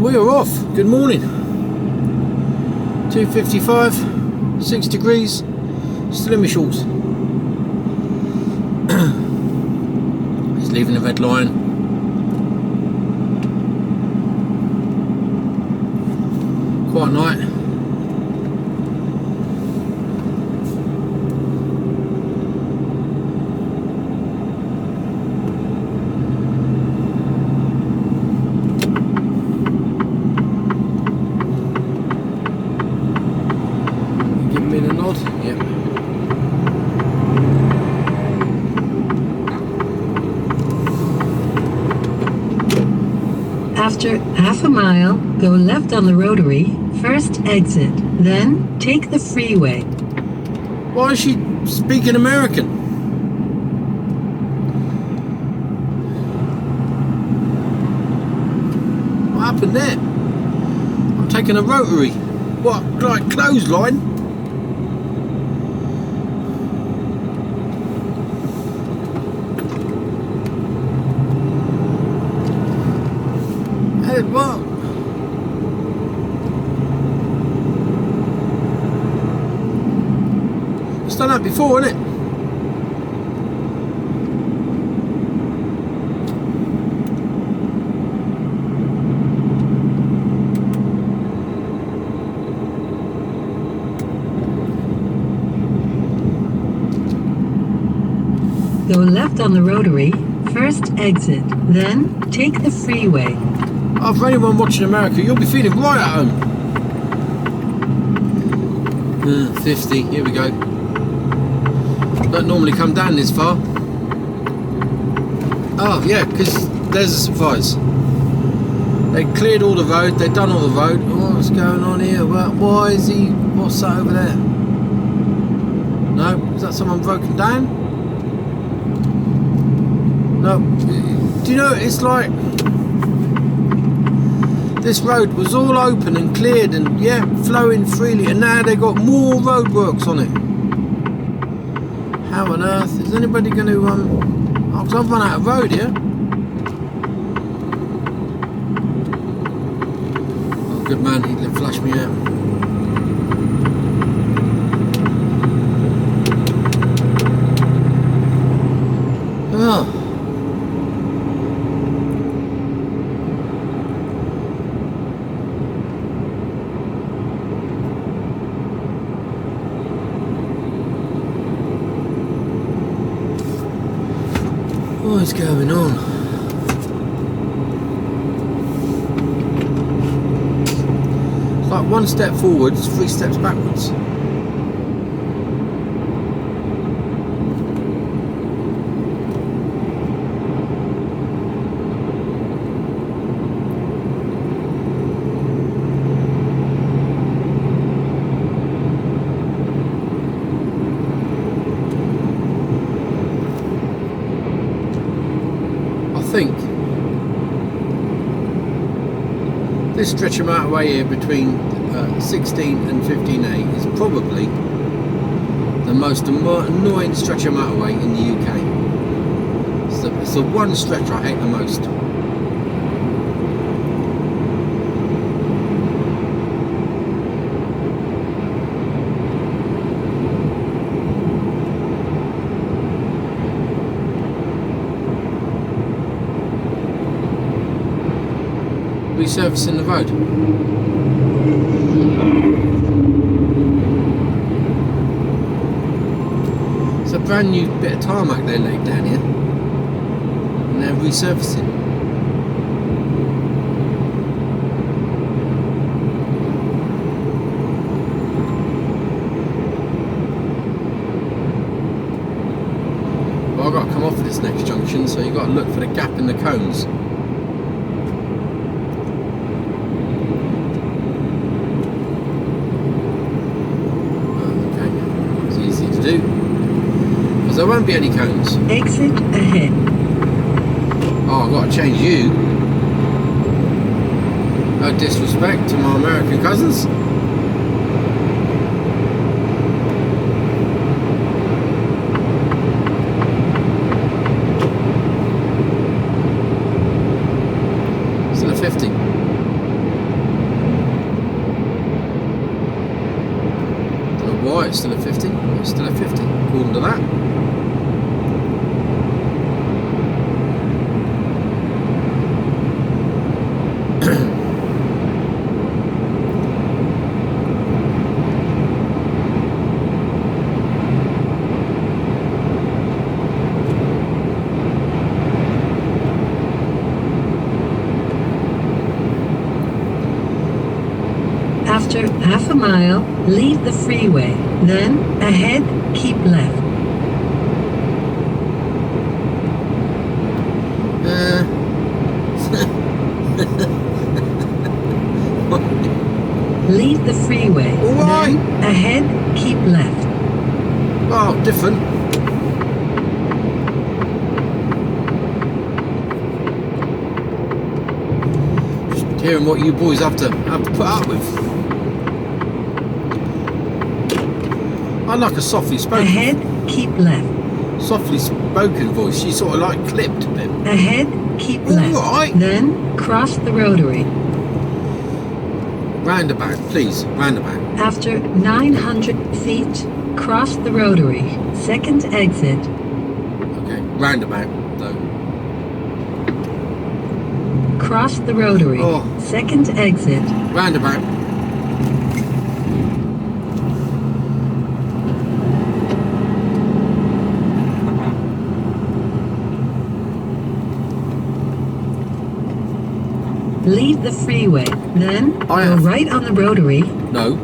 we are off. Good morning. 2:55, 6 degrees, still in my shorts. He's leaving the red line. Quiet night. After half a mile, go left on the rotary, first exit, then take the freeway. Why is she speaking American? What happened there? I'm taking a rotary. What, like clothesline? What? It's done that before, isn't it? Go left on the rotary, first exit, then take the freeway. Oh, for anyone watching America, you'll be feeling right at home. 50, here we go. Don't normally come down this far. Oh yeah, because there's a surprise. They cleared all the road, they've done all the road. Oh, what's going on here? Well, why is he, what's that over there? No, is that someone broken down? No, do you know, it's like, this road was all open and cleared and yeah, flowing freely, and now they got more roadworks on it. How on earth is anybody going to oh, 'cause I've run out of road here. Oh, good man, he flashed me out. Oh. What's going on? It's like one step forwards, 3 steps backwards. I think this stretch of motorway here between 16 and 15A is probably the most annoying stretch of motorway in the UK. It's the one stretch I hate the most. Resurfacing the road. It's a brand new bit of tarmac they laid down here, and they're resurfacing. Well, I've got to come off of this next junction, so you've got to look for the gap in the cones. Because there won't be any cones. Exit ahead. Oh, I've got to change you. No disrespect to my American cousins. Still a 50. still at 50, according to that. After half a mile, leave the freeway. Then, ahead, keep left. Leave the freeway. Why? Then, ahead, keep left. Oh, different. Just hearing what you boys have to put up with. I like a softly spoken. Ahead, keep left. Softly spoken voice. She sort of like clipped a bit. Ahead, keep left. Alright. Then, cross the rotary. Roundabout, please. Roundabout. After 900 feet, cross the rotary. Second exit. Okay. Roundabout, though. Cross the rotary. Oh. Second exit. Roundabout. Leave the freeway. Then, go right on the rotary. No.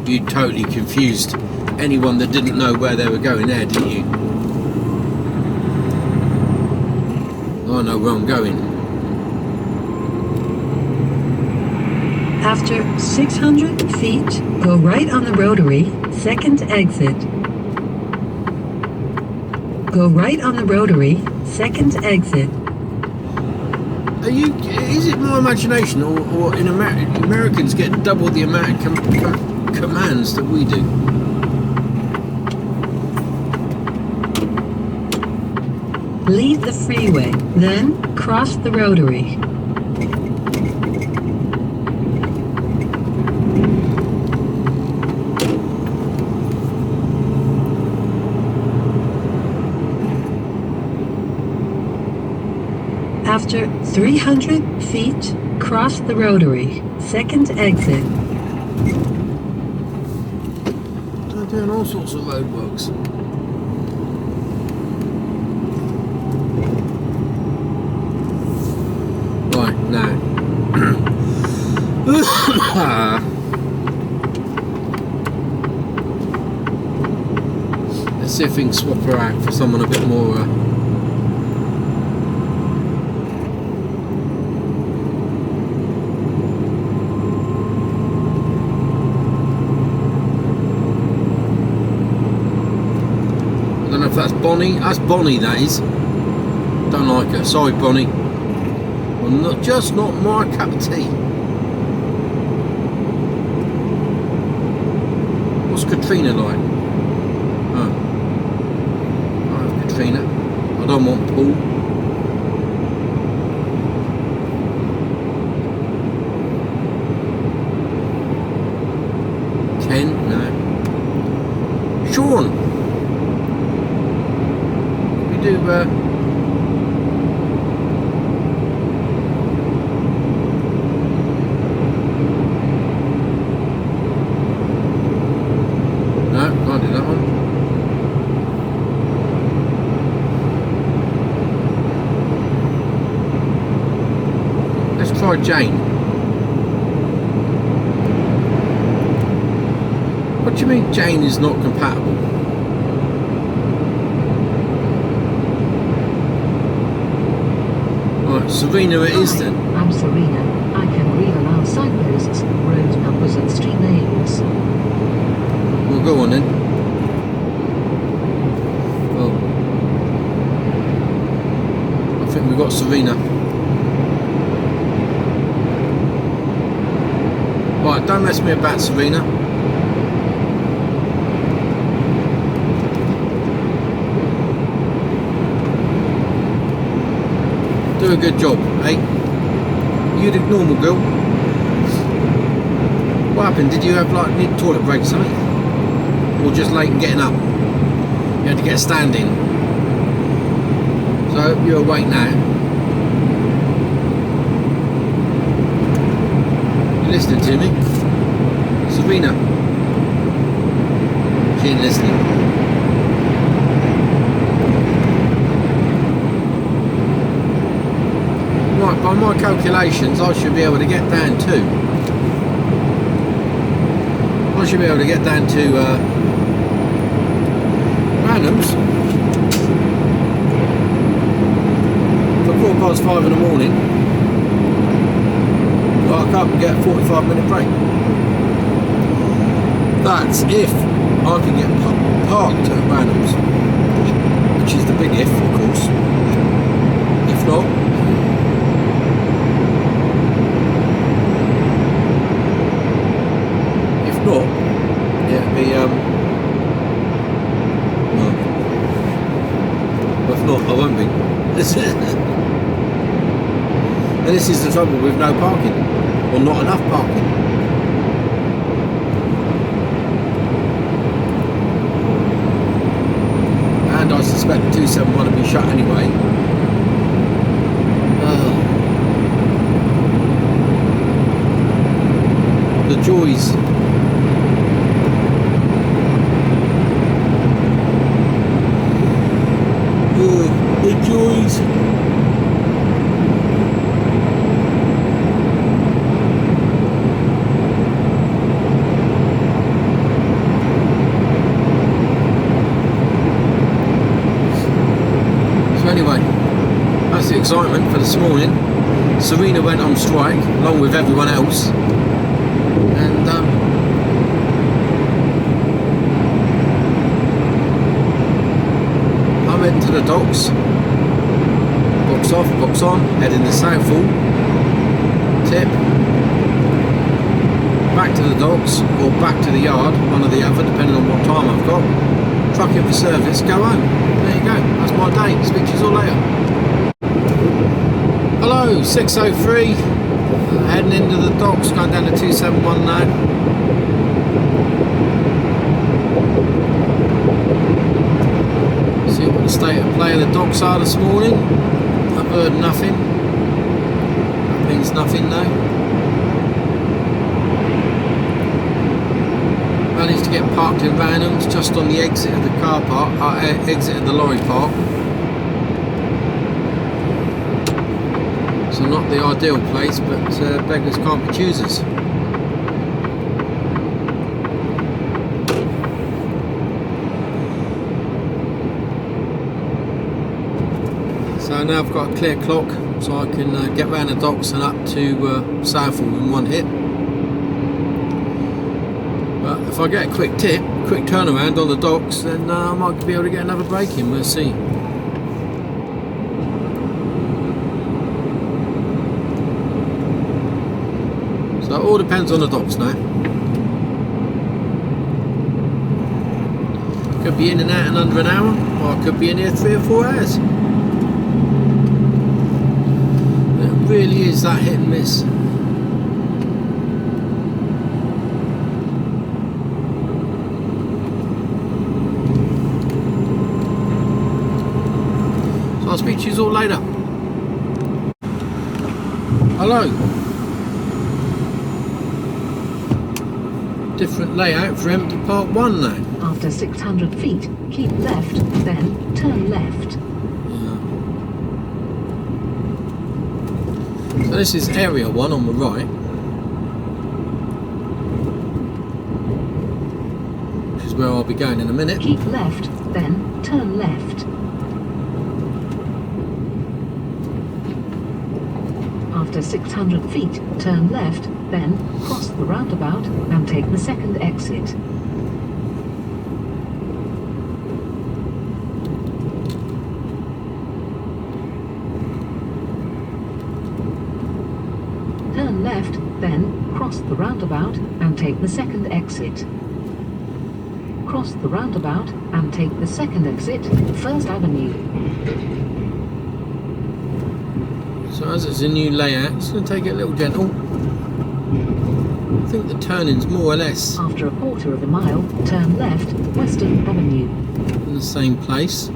You totally confused anyone that didn't know where they were going there, didn't you? I know where I'm going. After 600 feet, go right on the rotary. Second exit. Go right on the rotary. Second exit. Are you? Is it my imagination, or in Americans get double the amount of commands that we do? Leave the freeway, then cross the rotary. After 300 feet, cross the rotary. Second exit. They're doing all sorts of roadworks. Right, now. Let's see if we can swap her out for someone a bit more... That's Bonnie. That's Bonnie, that is. Don't like her. Sorry, Bonnie. Well, just not my cup of tea. What's Katrina like? Oh. I have Katrina. I don't want Paul. Ken? No. Sean. Do no, can't do that one. Let's try Jane. What do you mean Jane is not compatible? Serena it is then. I'm Serena. I can read aloud signposts, road numbers and street names. Well, go on then. Oh. I think we've got Serena. Right, don't mess me about, Serena. Do a good job, eh? You the normal girl. What happened? Did you have like need a toilet break or something? Or just late in getting up? You had to get a stand in. So you're awake now. You listening to me? Serena. She ain't listening. Right, by my calculations I should be able to get down to Randoms for 5:15 in the morning. Park up and get a 45-minute break. That's if I can get parked at Randoms, which is the big if, of course. If not, yeah, it'd be well, if not, I won't be. And this is the trouble with no parking, or not enough parking. And I suspect the 271 will be shut anyway. The joys. The joys. So anyway, that's the excitement for this morning. Serena went on strike along with everyone else, and I went to the docks. Box off, box on, heading to Southall, tip, back to the docks or back to the yard, one or the other, depending on what time I've got. Truck in for service, go home. There you go, that's my day. Speak to you all later. Hello, 6:03, heading into the docks, going down to 271 now. See what the state of play of the docks are this morning. I've heard nothing. That means nothing now. Managed to get parked in Randoms just on the exit of the car park, exit of the lorry park. So not the ideal place, but beggars can't be choosers. So now I've got a clear clock, so I can get round the docks and up to Southall in one hit. But if I get a quick turnaround on the docks, then I might be able to get another break in, we'll see. So it all depends on the docks now. Could be in and out in under an hour, or I could be in here 3 or 4 hours. It really is that hit and miss. So I'll speak to you all later. Hello. Different layout for empty part 1 now. After 600 feet, keep left, then turn left. So this is area 1 on the right, which is where I'll be going in a minute. Keep left, then turn left. After 600 feet, turn left, then cross the roundabout and take the second exit. Turn left, then cross the roundabout and take the second exit. Cross the roundabout and take the second exit, First Avenue. So as it's a new layout, it's going to take it a little gentle. I think the turning's more or less After a quarter of a mile, turn left, Western Avenue. in the same place.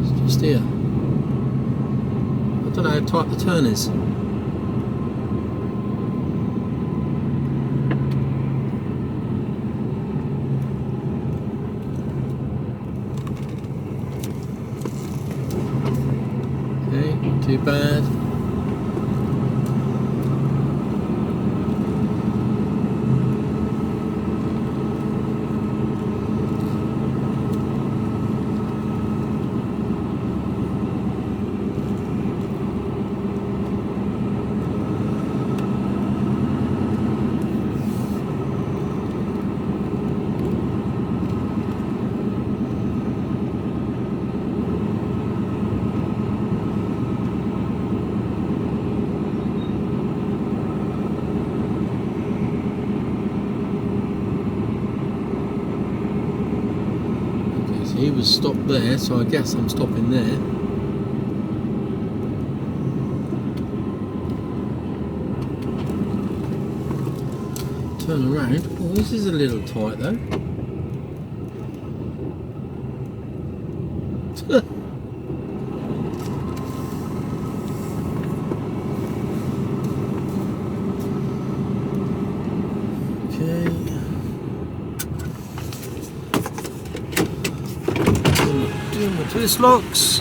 It's just here. I don't know how tight the turn is. Okay, not too bad. He was stopped there, so I guess I'm stopping there. Turn around. Oh, this is a little tight though. Okay. Doing my twist locks.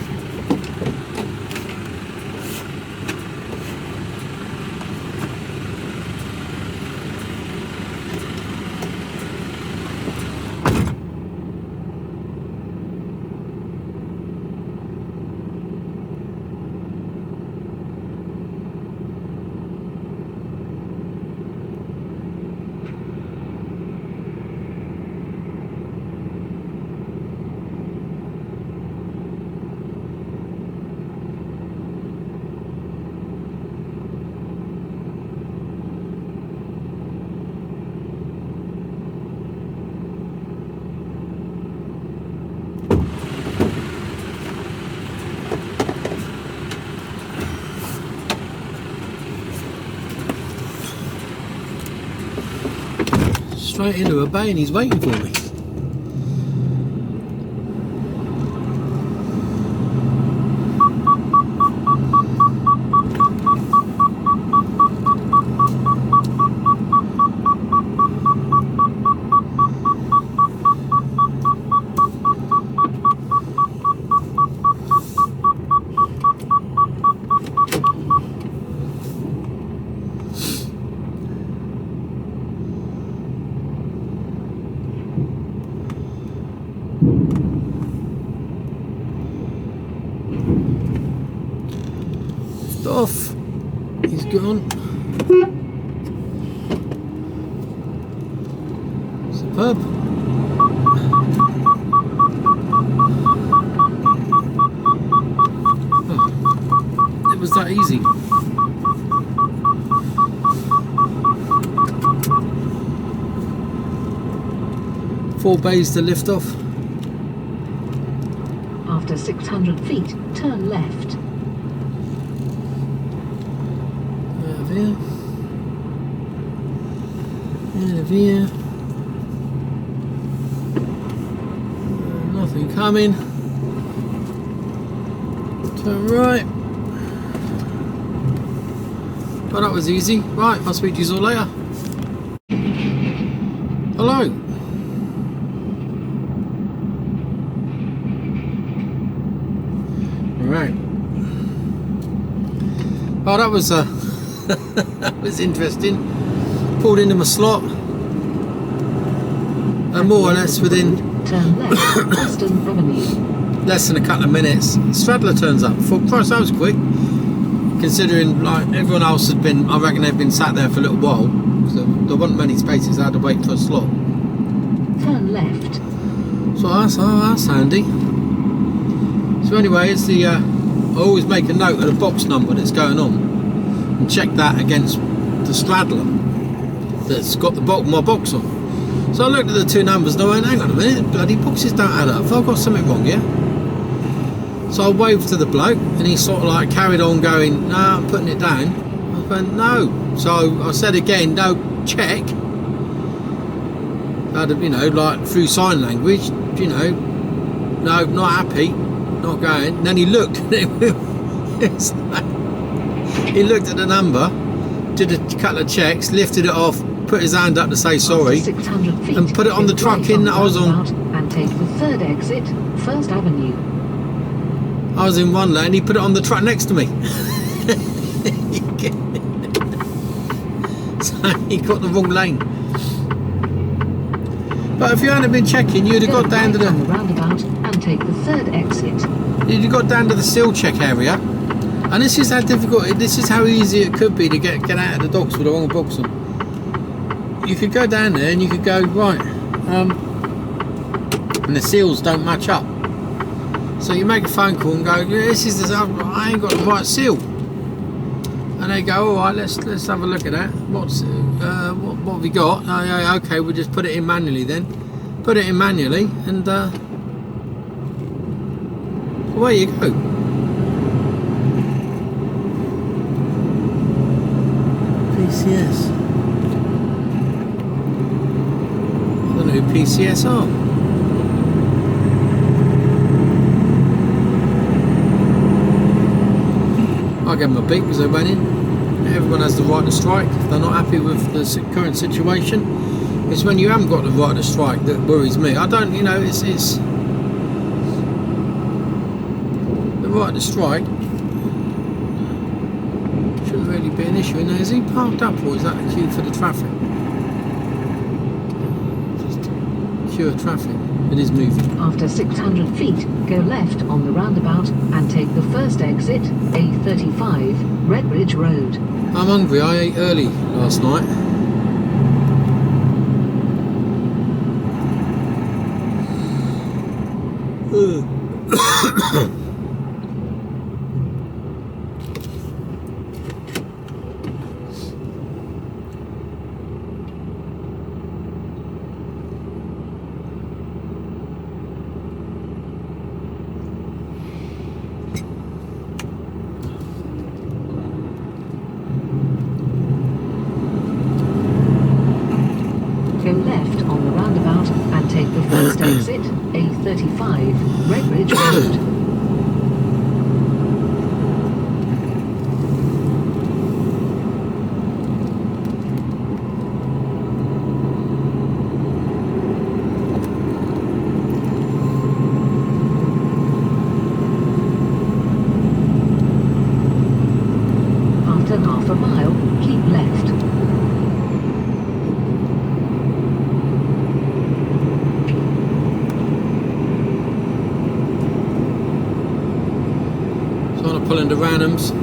Straight into a bay and he's waiting for me. Off. He's gone. Superb. Oh, it was that easy. Four bays to lift off. After 600 feet, turn left. Here. Out of here. Nothing coming. Turn right. Well, that was easy. Right, I'll speak to you all later. Hello. Right. Oh, that was that was interesting. Pulled into my slot, and more or less within Turn left, Western Avenue. less than a couple of minutes, Straddler turns up. For Christ, that was quick. Considering like everyone else had been, I reckon they've been sat there for a little while. So there weren't many spaces. I had to wait for a slot. Turn left. So that's handy. So anyway, it's the I always make a note of the box number that's going on and check that against the straddler that's got my box on. So I looked at the two numbers and I went, hang on a minute, bloody boxes don't add up. I've got something wrong here. So I waved to the bloke, and he sort of like carried on going, no, I'm putting it down. I went, no. So I said again, no, check. You know, like through sign language, you know, no, not happy, not going. And then he looked, and it's like, he looked at the number, did a couple of checks, lifted it off, put his hand up to say sorry, and put it on the truck in that I was on. And take the third exit, First Avenue. I was in one lane, he put it on the truck next to me. So he got the wrong lane. But if you hadn't been checking, you'd have got down to the roundabout and take the third exit. You'd have got down to the seal check area. And this is how difficult, this is how easy it could be to get out of the docks with the wrong books on. You could go down there and you could go, right, and the seals don't match up. So you make a phone call and go, yeah, this is the, I ain't got the right seal. And they go, all right, let's have a look at that. What have we got? Oh, yeah, okay, we'll just put it in manually then. Put it in manually, and away you go. PCS. I don't know who PCS are. I gave them a beat because they went in. Everyone has the right to strike. If they're not happy with the current situation, it's when you haven't got the right to strike that worries me. I don't, you know, it's the right to strike shouldn't really be an issue. Now, is he parked up or is that a queue for the traffic? Just queue of traffic. It is moving. After 600 feet, go left on the roundabout and take the first exit, A35, Redbridge Road. I'm hungry. I ate early last night. Go left on the roundabout and take the first exit, A35, Redbridge Road. After half a mile, keep left. Pull into randoms,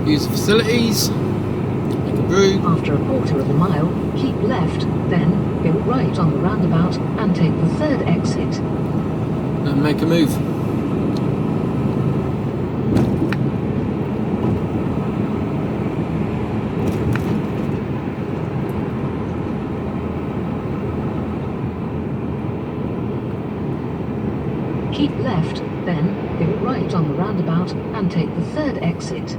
use the facilities, make a brew. After a quarter of a mile, keep left, then go right on the roundabout and take the third exit. And make a move. Keep left, then go right on the roundabout and take the third exit.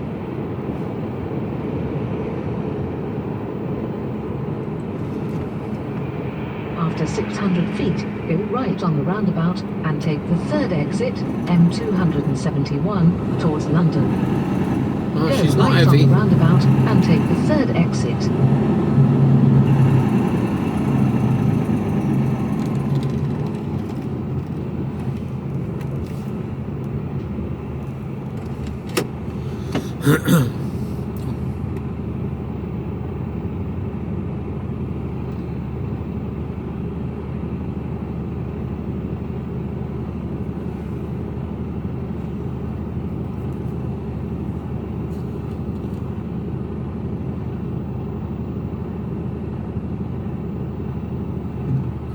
After 600 feet, go right on the roundabout and take the third exit, M271, towards London. Oh, Go she's not right heavy. on the roundabout and take the third exit.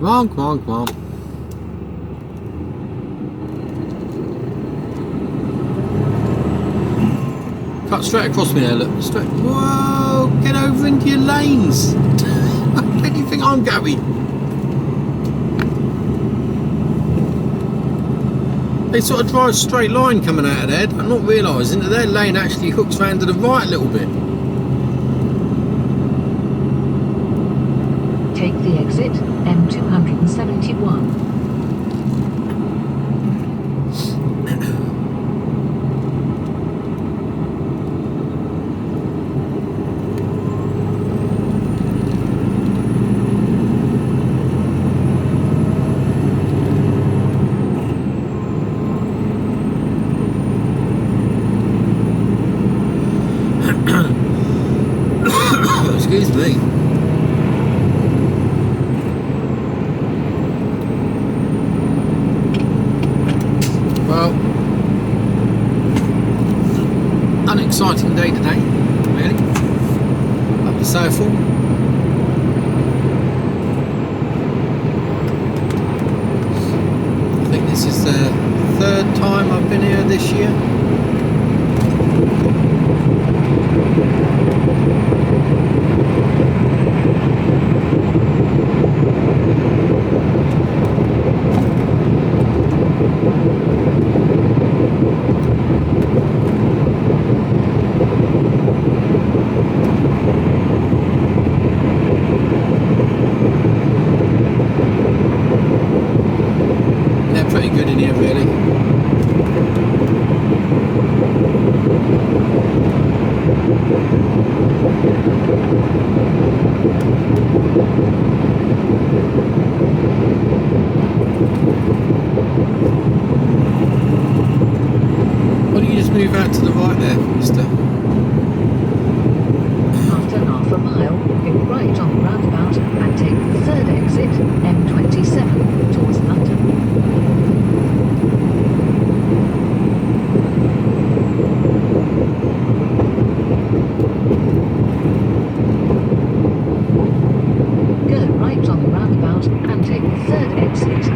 Come on, come on, come on. Cut straight across me there, look. Straight. Whoa, get over into your lanes. Where do you think I'm going? They sort of drive a straight line coming out of there, and not realising that their lane actually hooks round to the right a little bit. Take the exit M271. Excuse me. Well, unexciting day today, really. Up to Southall. I think this is the third time I've been here this year. They're pretty good in here, really. Why don't you just move out to the right there, mister? After half a mile, go right on the roundabout and take the third exit, M27, towards London. Go right on the roundabout and take the third exit.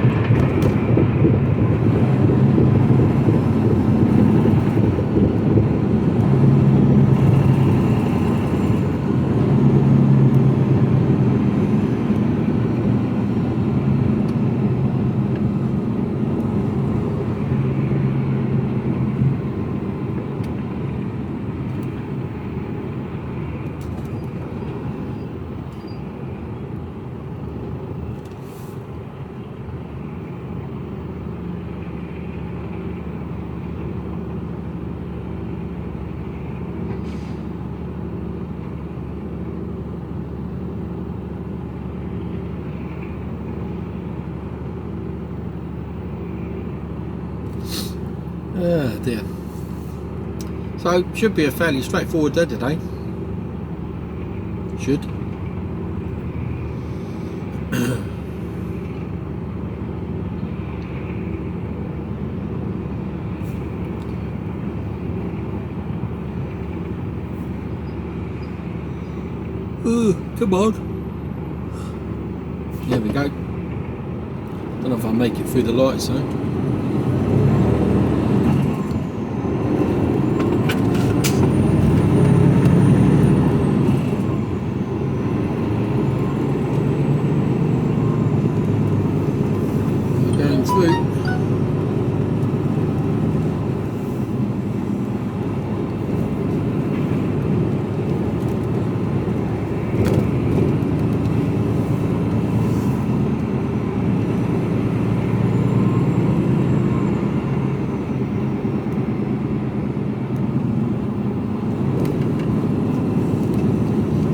Oh dear. So, should be a fairly straightforward day today. Should. Come on. There we go. Don't know if I'll make it through the lights though. Going through.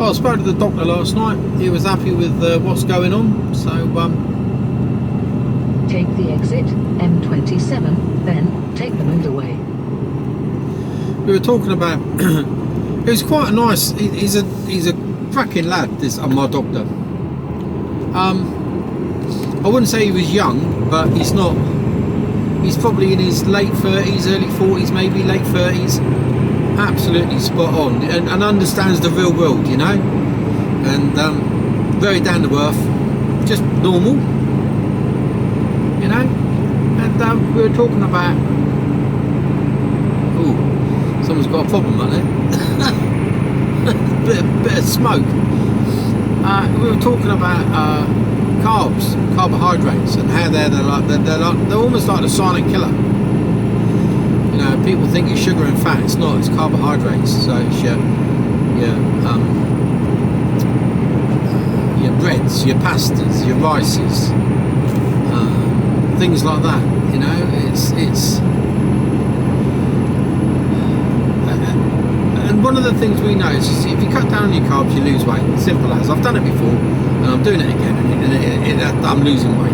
I spoke to the doctor last night. He was happy with what's going on. So, Take the exit, M27, then take the motorway. we were talking about. It was quite a nice. He's a cracking lad. This my doctor. I wouldn't say he was young, but he's not. He's probably in his late 30s, early 40s, maybe late 30s. Absolutely spot on, and understands the real world, you know, and very down to earth, just normal, you know. And we were talking about, oh, someone's got a problem, hasn't it? bit of smoke. We were talking about carbohydrates, and how they're almost like the silent killer. You know, people think it's sugar and fat. It's not. It's carbohydrates. So it's your breads, your pastas, your rices, things like that. You know, it's. And one of the things we know is if you cut down on your carbs, you lose weight. Simple as. I've done it before, and I'm doing it again, and I'm losing weight.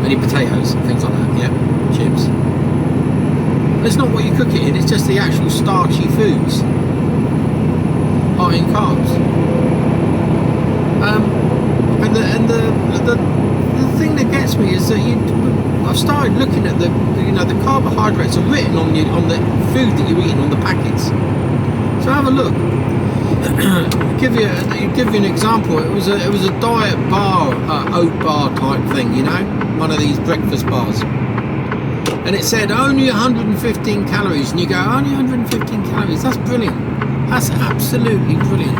Any potatoes and things like that, yeah, chips. And it's not what you cook it in; it's just the actual starchy foods, high in carbs. And the thing that gets me is that I've started looking at the carbohydrates are written on the food that you're eating on the packets. So have a look. give you an example. It was a diet bar, oat bar type thing, you know, one of these breakfast bars, and it said only 115 calories, and you go, only 115 calories? That's brilliant. That's absolutely brilliant.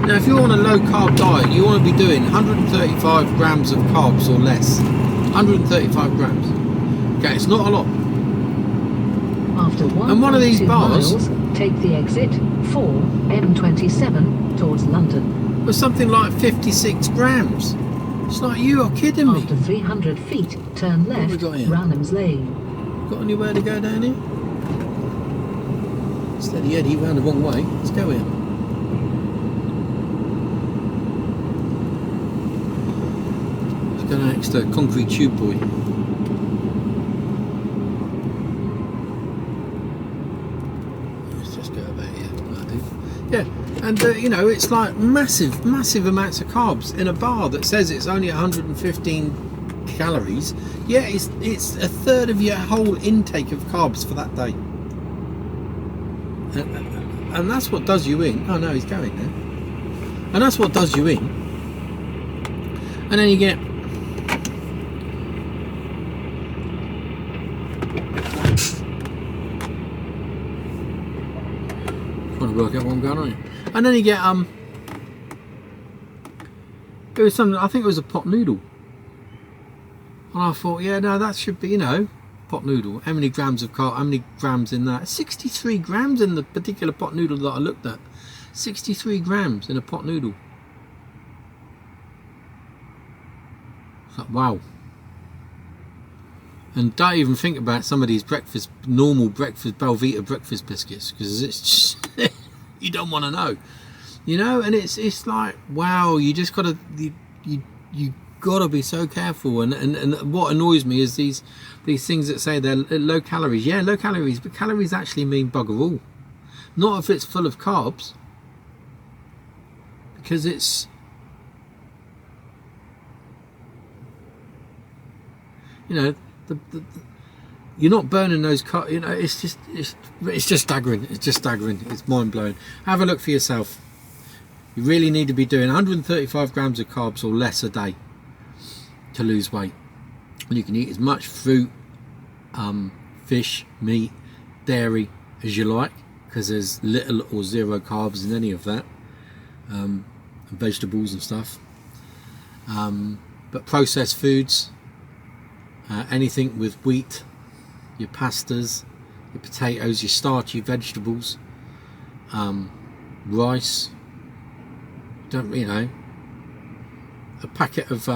Now, if you're on a low carb diet, you want to be doing 135 grams of carbs or less. 135 grams. Okay, it's not a lot. After one of these bars miles, take the exit 4 M27 towards London. was something like 56 grams. It's like, you are kidding me. After 300 feet, turn left, Ranham's Lane. Got anywhere to go down here? Steady Eddie, round the wrong way. Let's go here. Let's go next to Concrete Tube Boy. Let's just go over here. Yeah, and you know, it's like massive amounts of carbs in a bar that says it's only 115 calories. Yeah, it's a third of your whole intake of carbs for that day. And that's what does you in. Oh no, he's going there. And that's what does you in. And then you get trying to work out what I'm going on here. And then you get it was something, I think it was a pot noodle. And I thought, yeah, no, that should be, you know, pot noodle. How many grams of carb? How many grams in that? 63 grams in the particular pot noodle that I looked at. 63 grams in a pot noodle. It's like, wow. And don't even think about some of these normal breakfast, Belvita breakfast biscuits, because it's just you don't want to know, you know. And it's like, wow, you just gotta you gotta be so careful. And what annoys me is these things that say they're low calories. Yeah, low calories, but calories actually mean bugger all. Not if it's full of carbs, because it's, you know, you're not burning those carbs. You know, it's just staggering. It's just staggering. It's mind blowing. Have a look for yourself. You really need to be doing 135 grams of carbs or less a day to lose weight. And you can eat as much fruit, fish, meat, dairy as you like, because there's little or zero carbs in any of that, and vegetables and stuff. But processed foods, anything with wheat, your pastas, your potatoes, your starchy vegetables, rice, you know, a packet of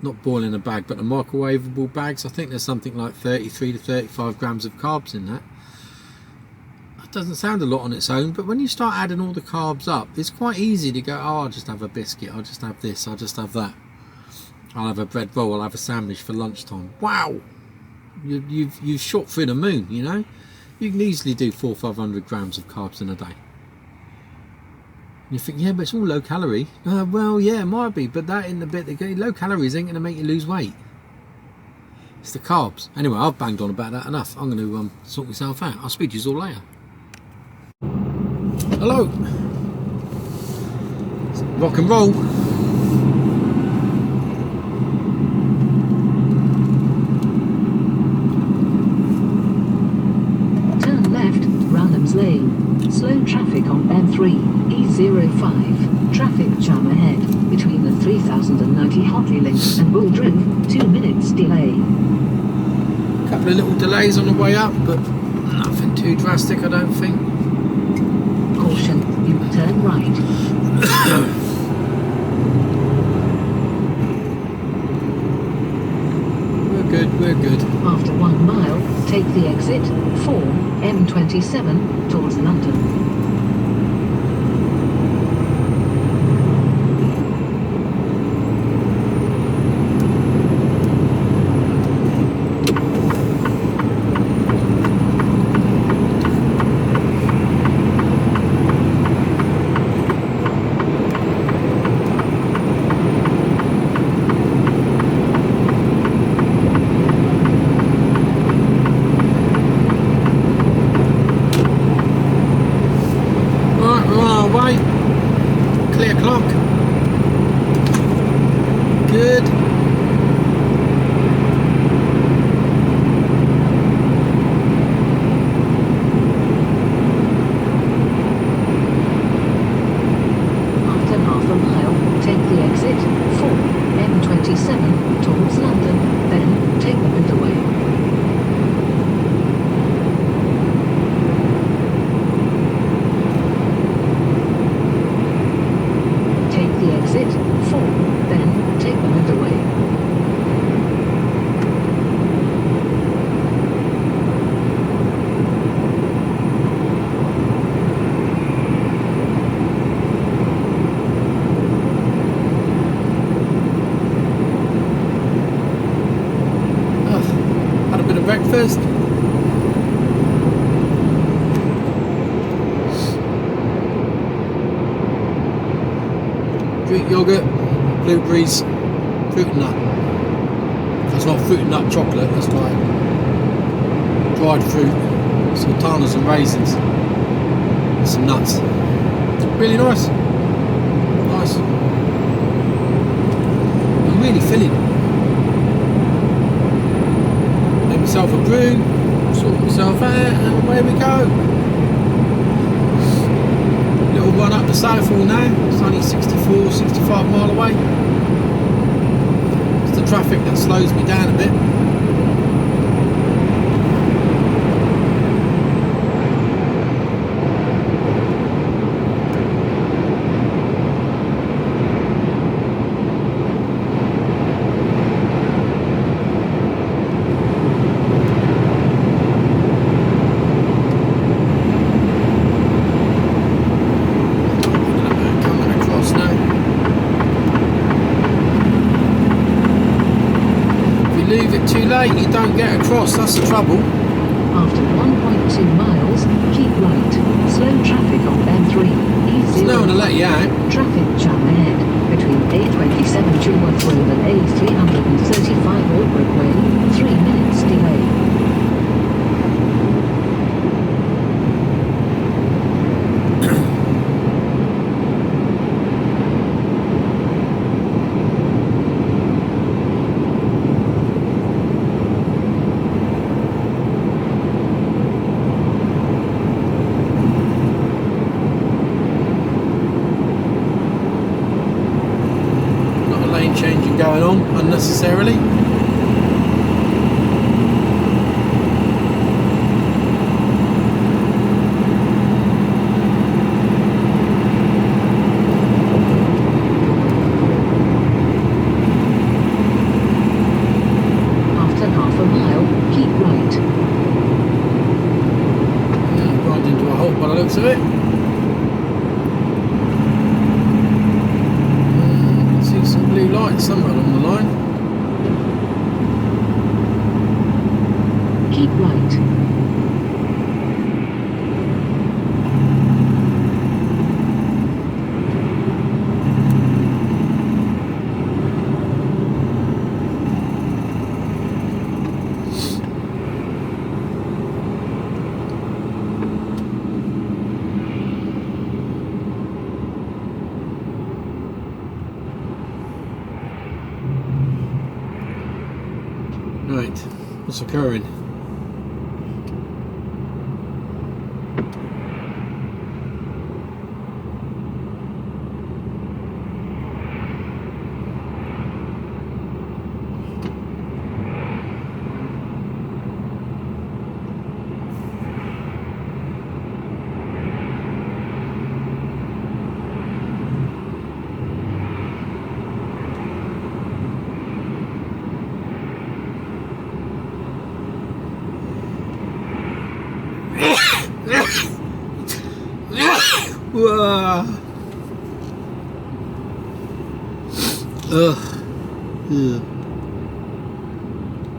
not boil in a bag, but the microwavable bags, I think there's something like 33 to 35 grams of carbs in that. That doesn't sound a lot on its own, but when you start adding all the carbs up, it's quite easy to go, oh, I'll just have a biscuit, I'll just have this, I'll just have that, I'll have a bread roll, I'll have a sandwich for lunchtime. Wow, you've shot through the moon, you know. You can easily do 400 or 500 grams of carbs in a day. You think, yeah, but it's all low calorie. Well, yeah, it might be, but that in the bit that low calories ain't going to make you lose weight. It's the carbs. Anyway, I've banged on about that enough. I'm going to sort myself out. I'll speak to you all later. Hello. Rock and roll. Turn left, Ranham's Lane. Slow traffic on M3, E05. Traffic jam ahead between the 3090 Hotley Link and Bull Drive. 2 minutes delay. A couple of little delays on the way up, but nothing too drastic, I don't think. Caution, you turn right. We're good. After 1 mile, take the exit 4 M27 towards London. Clear clock. Good. After half a mile, take the exit 4 M27 towards London, then take the motorway. Exit 4, then take the motorway. Had a bit of breakfast. Greek yogurt, blueberries, fruit and nut. That's not fruit and nut chocolate, that's like dried fruit, sultanas and raisins, and some nuts. Really nice. Nice. And really filling. Made myself a brew, sorted myself out, and away we go. Little run up to Southall now. It's only 64, 65 mile away. It's the traffic that slows me down a bit. Too late, you don't get across, that's the trouble. After 1.2 miles, keep right. Slow traffic on M3. There's no one to let you out. Traffic jam ahead between A27 Chilworth Road and A335 Aldbrook Way. 3 minutes delay. Changing going on unnecessarily. After half a mile, keep right. Right into a halt by the looks of it. Some blue lights somewhere along the line. Keep right. Right, what's occurring?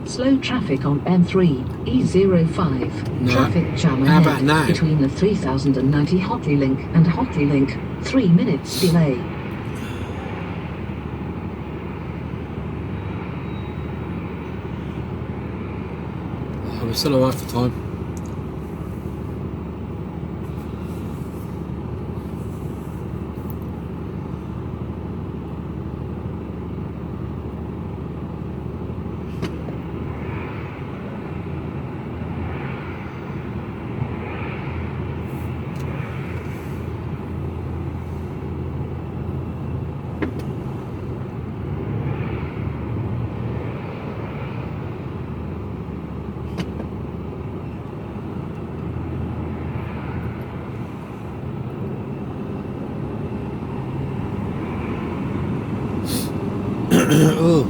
Slow traffic on M3, E05. No. Traffic jam How ahead about now? between the 3090 Hotley Link and Hotley Link. 3 minutes delay. Oh, we're still alright for time. Oh,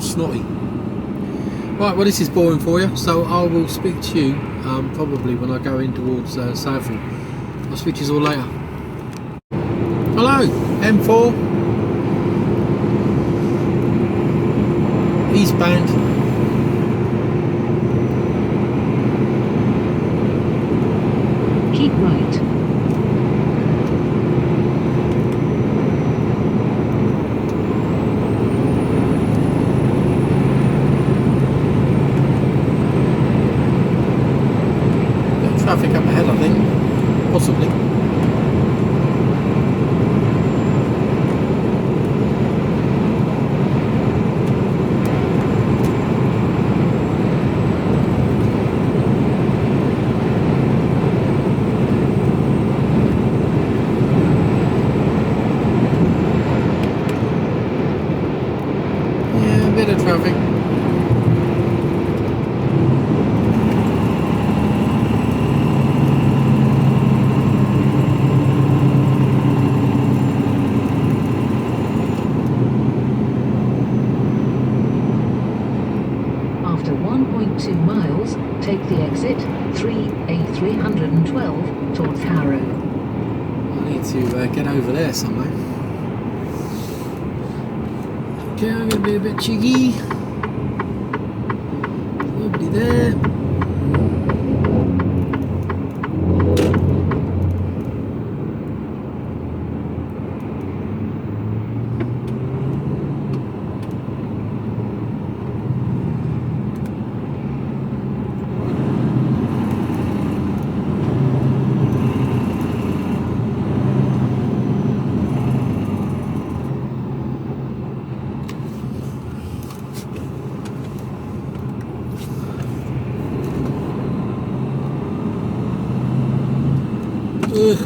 snotty. Right, well this is boring for you, so I will speak to you probably when I go in towards Southall. I'll speak to you all later. Hello, M4. Eastbound. Keep right. Traffic up ahead, I think. Possibly. Yeah, a bit of traffic. After 1.2 miles, take the exit 3A312 towards Harrow. I need to get over there somehow. Okay, I'm going to be a bit cheeky. Nobody there. Ugh.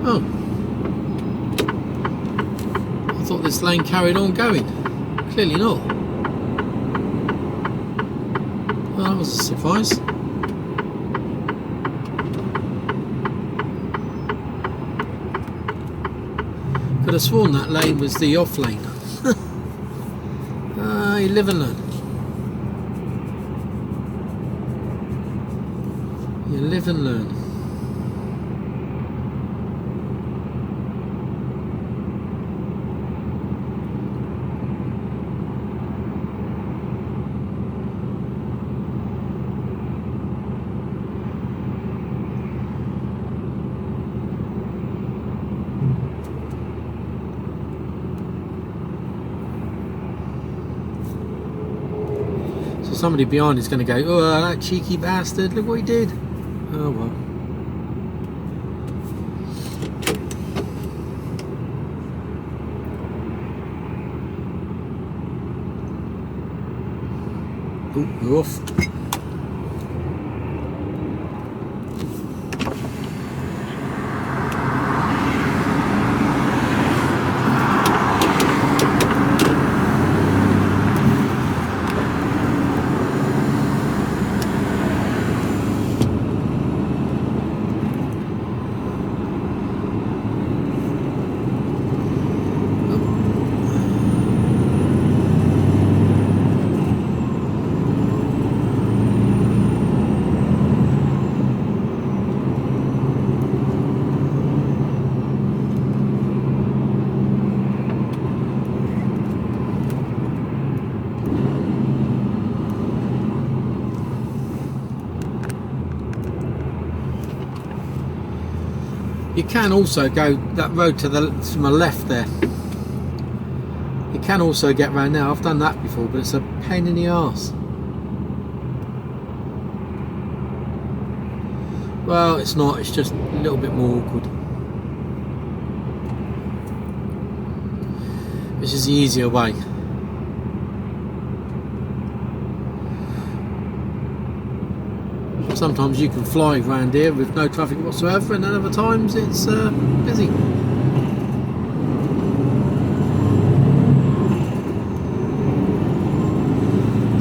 Oh. I thought this lane carried on going. Clearly not. Well, that was a surprise. Could have sworn that lane was the off lane. You live and learn. You live and learn. Somebody behind is going to go, oh, that cheeky bastard, look what he did. Oh well. Oh, you're off. You can also go that road to my left there. You can also get round there. I've done that before, but it's a pain in the arse. Well, it's not. It's just a little bit more awkward. This is the easier way. Sometimes you can fly around here with no traffic whatsoever, and then other times it's busy.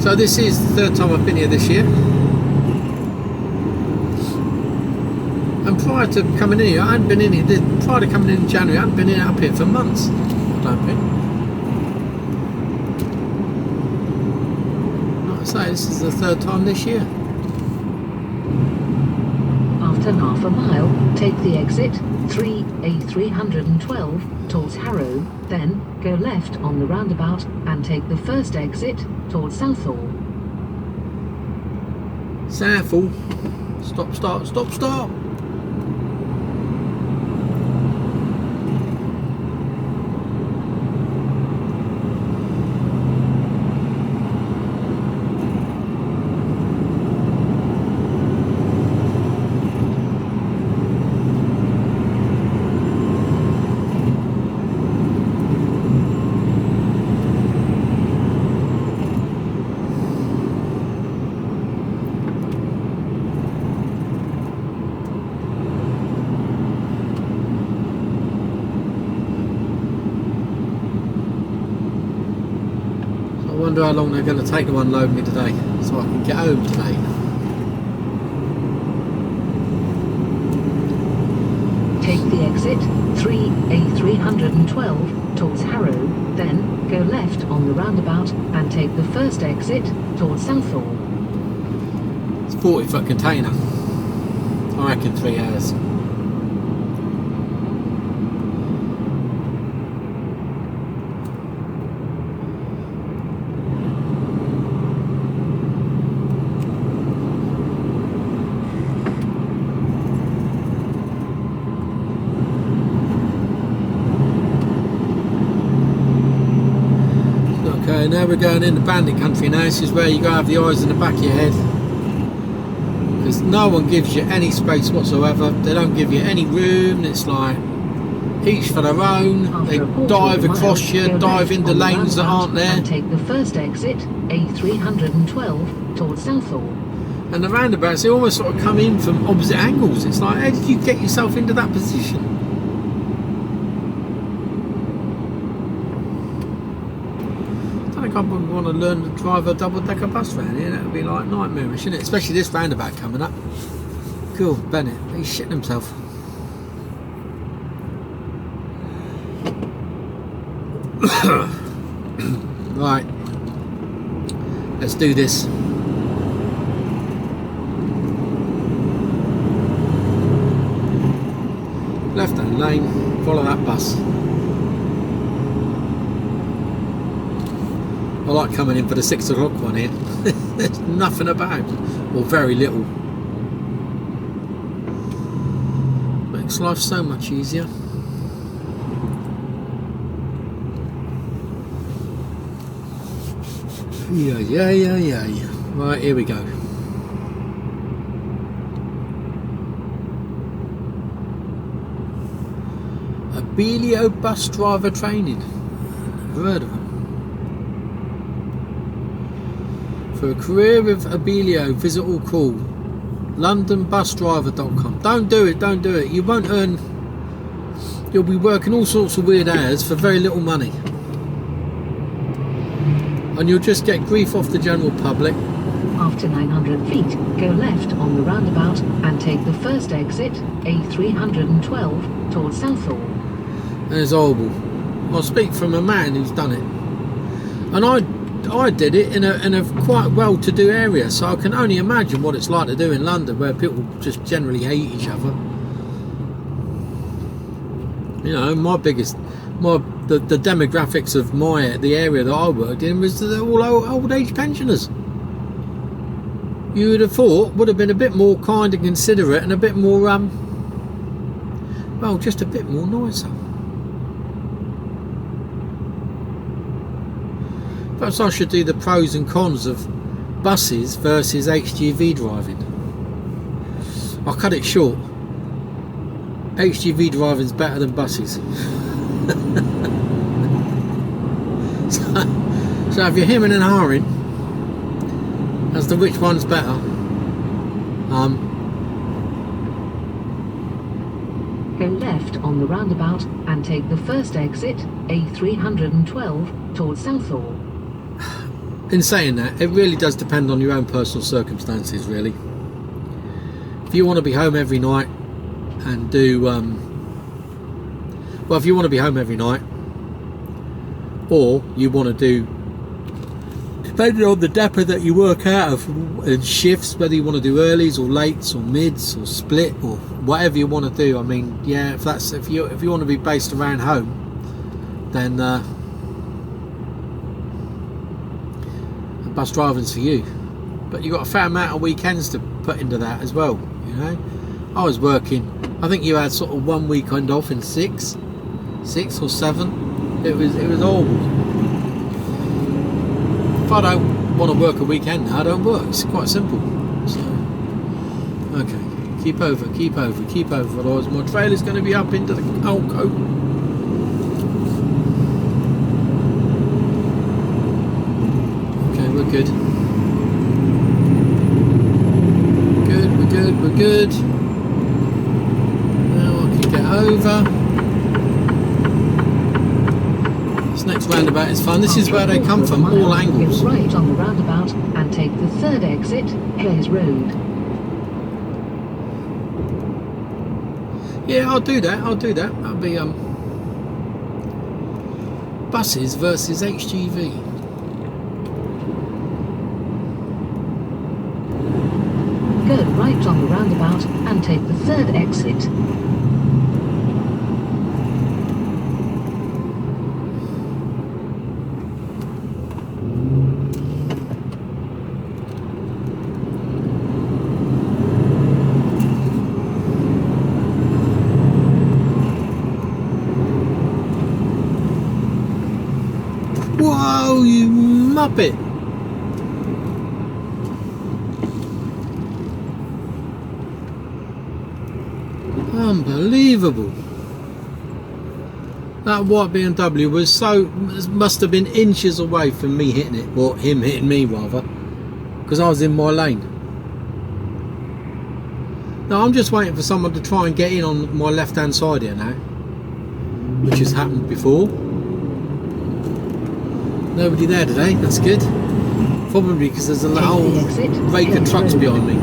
So this is the third time I've been here this year. And prior to coming in here, I hadn't been in here. Prior to coming in January, I hadn't been up here for months. I don't think. Like I say, this is the third time this year. After half a mile, take the exit 3A312 towards Harrow, then go left on the roundabout and take the first exit towards Southall. Southall. Stop, start, stop, stop. I wonder how long they're going to take to unload me today, so I can get home today. Take the exit 3A312 towards Harrow, then go left on the roundabout and take the first exit towards Southall. It's 40-foot container. I reckon 3 hours. Okay, now we're going into bandit country now. This is where you gotta have the eyes in the back of your head. Because no one gives you any space whatsoever. They don't give you any room. It's like each for their own. They dive across you, dive into lanes that aren't there. And take the first exit, A312, towards Southall. And the roundabouts, they almost sort of come in from opposite angles. It's like, how did you get yourself into that position? I wouldn't want to learn to drive a double-decker bus round here. That would be like nightmarish, isn't it? Especially this roundabout coming up. Cool, Bennett, he's shitting himself. Right, let's do this. Left-hand lane, follow that bus. I like coming in for the 6 o'clock one here. There's nothing about, or very little. Makes life so much easier. Yeah. Right, here we go. Abellio bus driver training. Never heard of them. For a career with Abellio, visit or call londonbusdriver.com. Don't do it. You won't earn. You'll be working all sorts of weird hours for very little money, and you'll just get grief off the general public. After 900 feet, go left on the roundabout and take the first exit, A312, towards Southall. And it's horrible. I'll speak from a man who's done it, and I did it in a quite well-to-do area, so I can only imagine what it's like to do in London, where people just generally hate each other. You know, the demographics of the area that I worked in was all old age pensioners. You would have thought would have been a bit more kind and considerate and a bit more well, well, just a bit more noisier. Perhaps I should do the pros and cons of buses versus HGV driving. I'll cut it short. HGV driving is better than buses. So if you're hemming and hawing as to which one's better, Go left on the roundabout and take the first exit, A312, towards Southall. in saying that, it really does depend on your own personal circumstances, really. If you want to be home every night and do, well, if you want to be home every night, or you want to do, depending on the depot that you work out of and shifts, whether you want to do earlies or lates or mids or split or whatever you want to do. I mean, yeah, if you want to be based around home, then bus driving's for you. But you've got a fair amount of weekends to put into that as well. You know, I was working. I think you had sort of 1 weekend off in six or seven. It was horrible. If I don't want to work a weekend now, I don't work. It's quite simple. So, okay, keep over. Otherwise, my trailer's going to be up into the Alco. Okay, we're good. We're good. Now I can get over. This next roundabout is fun. This is where they come from, all angles. Give right on the roundabout and take the third exit, Hayes Road. Yeah, I'll do that. That'll be buses versus HGV. Go right on the roundabout and take the third exit. Whoa, you muppet! Unbelievable. That white BMW must have been inches away from me hitting it, or him hitting me rather, because I was in my lane. Now I'm just waiting for someone to try and get in on my left hand side here now, which has happened before. Nobody there today, that's good. Probably because there's a whole rake of trucks behind me.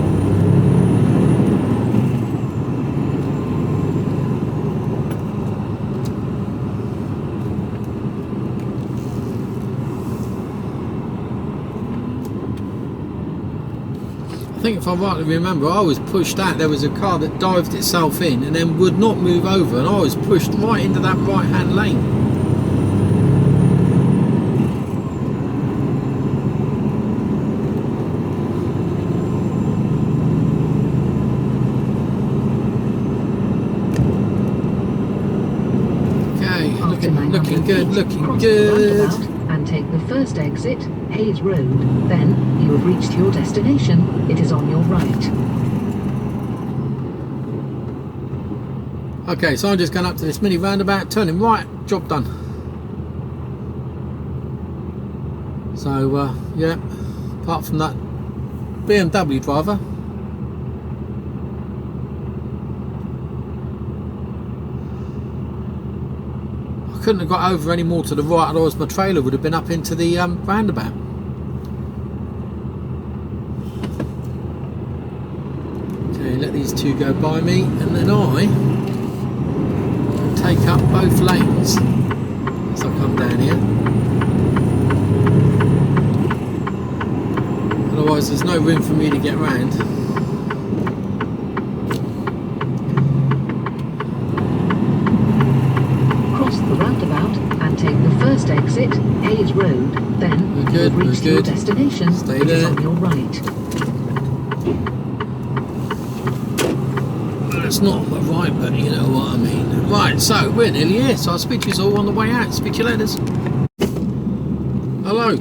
I think if I rightly remember, I was pushed out. There was a car that dived itself in and then would not move over, and I was pushed right into that right hand lane. Looking good. And take the first exit, Hayes Road. Then you have reached your destination. It is on your right. Okay, so I'm just going up to this mini roundabout, turning right, job done. So yeah, apart from that BMW driver, couldn't have got over any more to the right, otherwise my trailer would have been up into the roundabout. Okay, let these two go by me, and then I take up both lanes as I come down here. Otherwise there's no room for me to get round. Take the first exit, Hayes Road, then you have reached your destination. Stay it there. is on your right. Well, it's not right, but you know what I mean. Right, so we're nearly here, so I'll speak to you all on the way out. Speak to you later. Hello.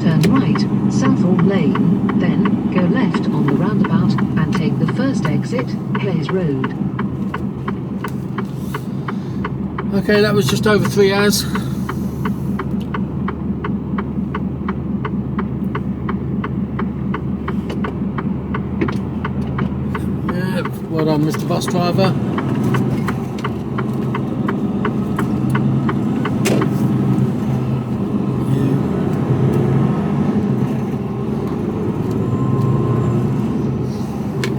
Turn right, Southall Lane, then go left on the roundabout and take the first exit, Hayes Road. Okay, that was just over 3 hours. Yeah, well done, Mr. Bus Driver.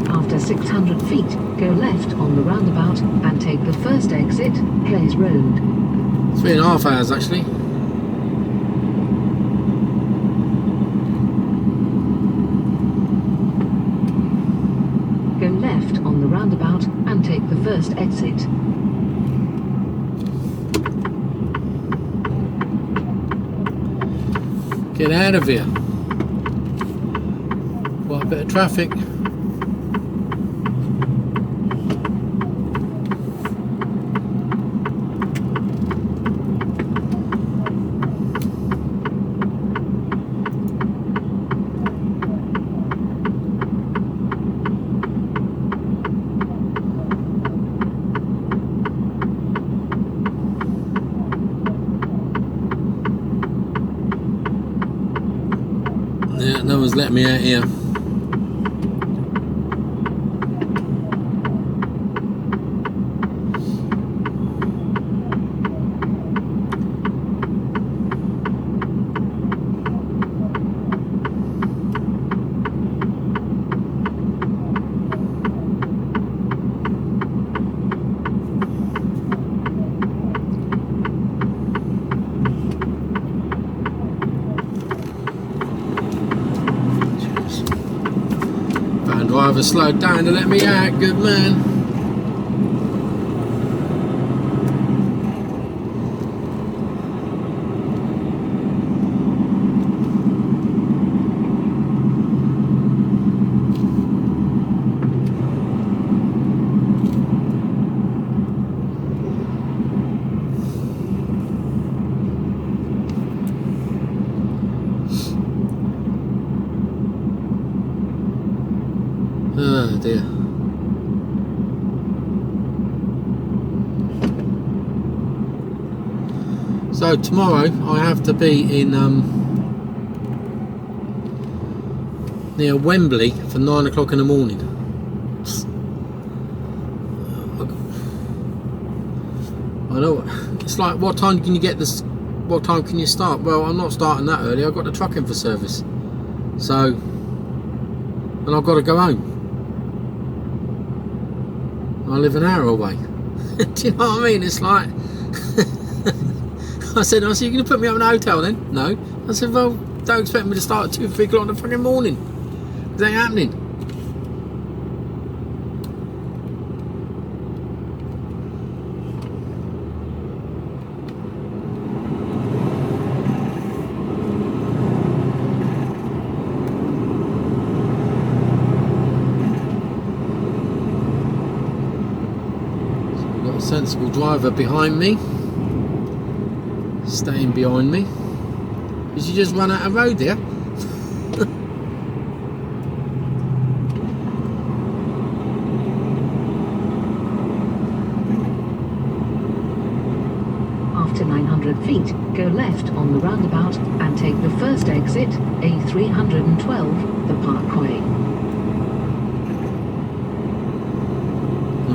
After 600 feet, go left on the roundabout and take the first exit, Hayes Road. 3.5 hours actually. Go left on the roundabout and take the first exit. Get out of here. Quite a bit of traffic. Yeah, no one's letting me out here. Van driver slowed down to let me out, good man. Oh dear. So tomorrow I have to be in near Wembley for 9 o'clock in the morning. I know, it's like, what time can you get this? What time can you start? Well, I'm not starting that early. I've got the truck in for service, so, and I've got to go home. I live an hour away. Do you know what I mean? It's like I said, you're going to put me up in a hotel then? No. I said, well, don't expect me to start at 2 or 3 o'clock in the fucking morning. It ain't happening. So we've got a sensible driver behind me. Staying behind me. Did you just run out of road there? After 900 feet, go left on the roundabout and take the first exit, A312, the Parkway.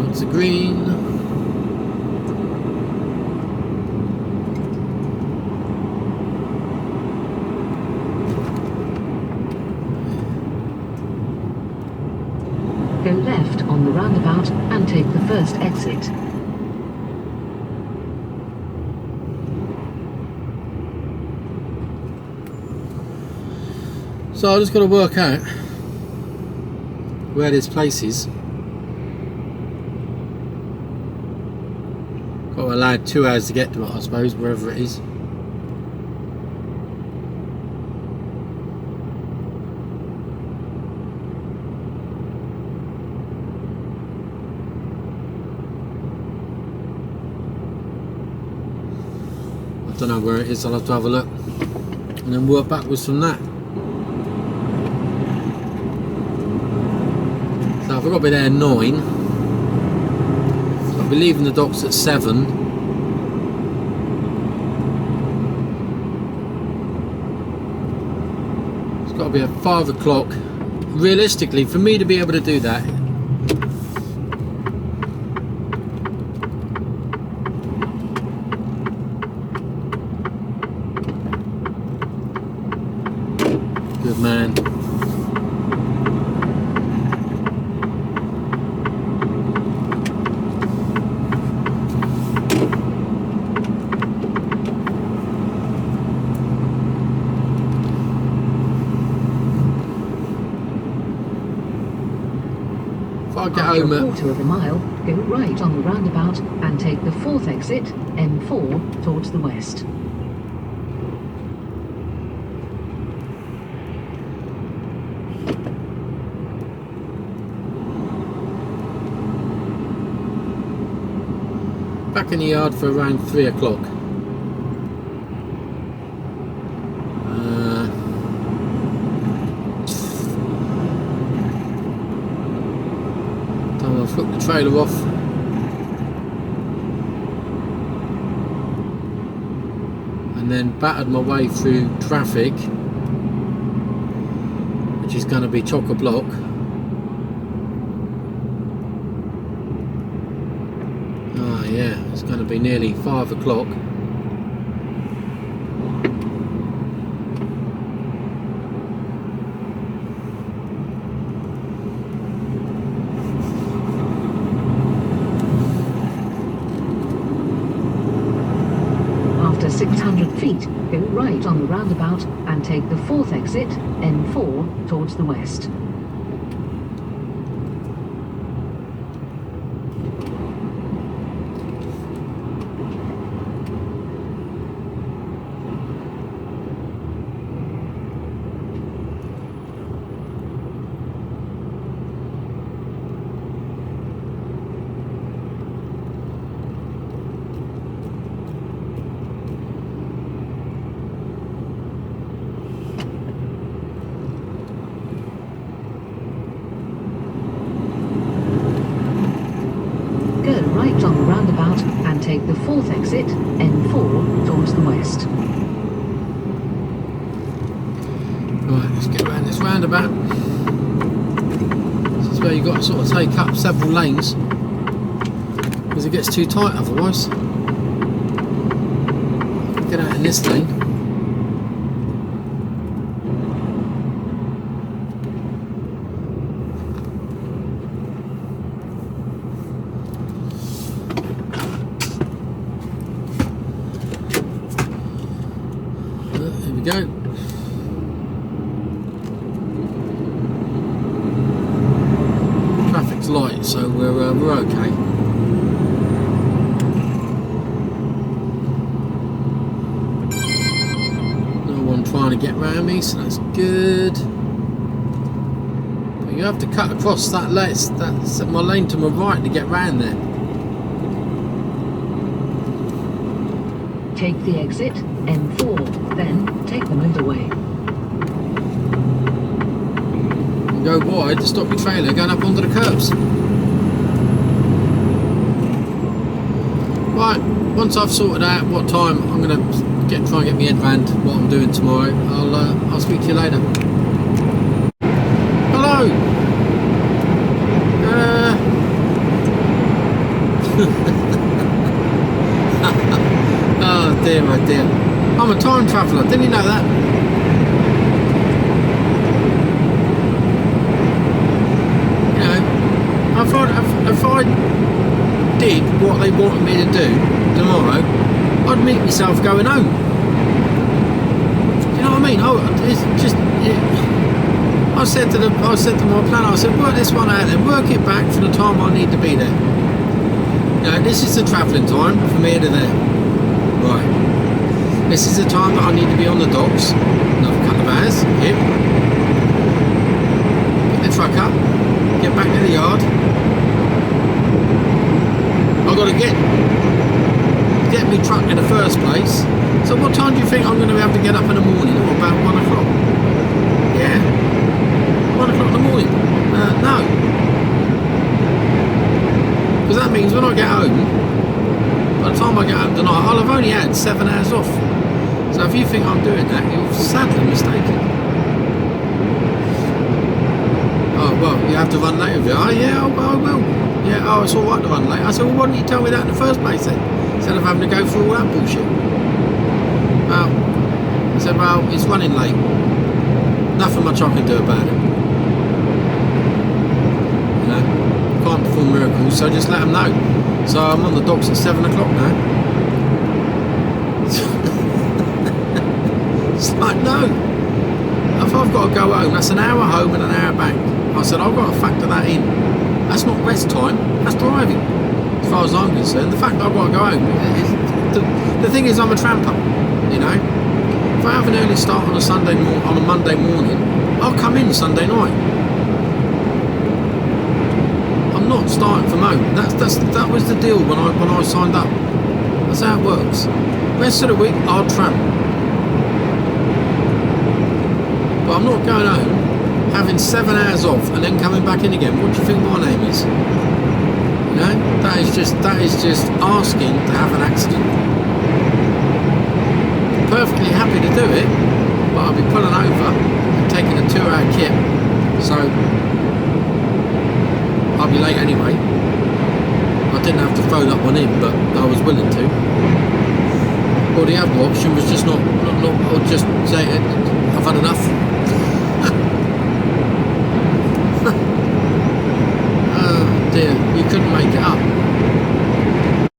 It's a green. Go left on the roundabout and take the first exit. So I just got to work out where this place is. Got to allow 2 hours to get to it, I suppose, wherever it is. I don't know where it is, I'll have to have a look and then work backwards from that. So I've got to be there at 9. I'll be leaving the docks at 7. It's got to be at 5 o'clock. Realistically, for me to be able to do that, good man. If I get After home a at quarter of a mile, go right on the roundabout and take the 4th exit, M4, towards the west. back in the yard for around 3 o'clock. Time I've hooked the trailer off. And then battered my way through traffic, which is going to be chock-a-block. Yeah, it's going to be nearly 5 o'clock. After 600 feet, go right on the roundabout and take the 4th exit, M4, towards the west. Go right on the roundabout and take the 4th exit, M4, towards the west. Right, let's get around this roundabout. This is where you've got to sort of take up several lanes, because it gets too tight otherwise. Get out in this lane. Here we go. Traffic's light, so we're okay. No one trying to get round me, so that's good. But you have to cut across that lane. That's my lane to my right to get round there. Take the exit, M4, then take the motorway. And go wide to stop your trailer going up onto the curbs. Right, once I've sorted out what time I'm going to try and get my head round what I'm doing tomorrow, I'll speak to you later. Hello! Oh dear, oh dear. I'm a time traveller, didn't you know that? You know, if I did what they wanted me to do tomorrow, I'd meet myself going home. Do you know what I mean? Oh, it's just... I said to my planner, I said, work this one out and work it back for the time I need to be there. You know, this is the travelling time from here to there. Right. This is the time that I need to be on the docks. Another couple of hours. Yep. Pick the truck up. Get back to the yard. I've got to get me truck in the first place. So what time do you think I'm going to be able to get up in the morning? Or about 1 o'clock? Yeah? 1 o'clock in the morning? No. Because that means when I get home, by the time I get home tonight, I'll have only had 7 hours off. So if you think I'm doing that, you're sadly mistaken. Oh, well, you have to run late with it. Oh, yeah, I will. Yeah, oh, it's alright to run late. I said, well, why didn't you tell me that in the first place then? Instead of having to go through all that bullshit. Well, I said, well, it's running late. Nothing much I can do about it. You know, can't perform miracles, so just let them know. So I'm on the docks at 7 o'clock now. It's like, no. If I've got to go home, that's an hour home and an hour back. I said, I've got to factor that in. That's not rest time, that's driving. As far as I'm concerned, the fact that I've got to go home is, the thing is, I'm a tramper, you know. If I have an early start on a Monday morning, I'll come in Sunday night. I'm not starting from home. That was the deal when I signed up. That's how it works. Rest of the week, I'll tramp. But I'm not going home, having 7 hours off and then coming back in again. What do you think my name is? You know, that is just asking to have an accident. Perfectly happy to do it, but I'll be pulling over and taking a 2-hour kit, so I'll be late anyway. I didn't have to throw that one in, but I was willing to. Or the other option was just not or just say I've had enough.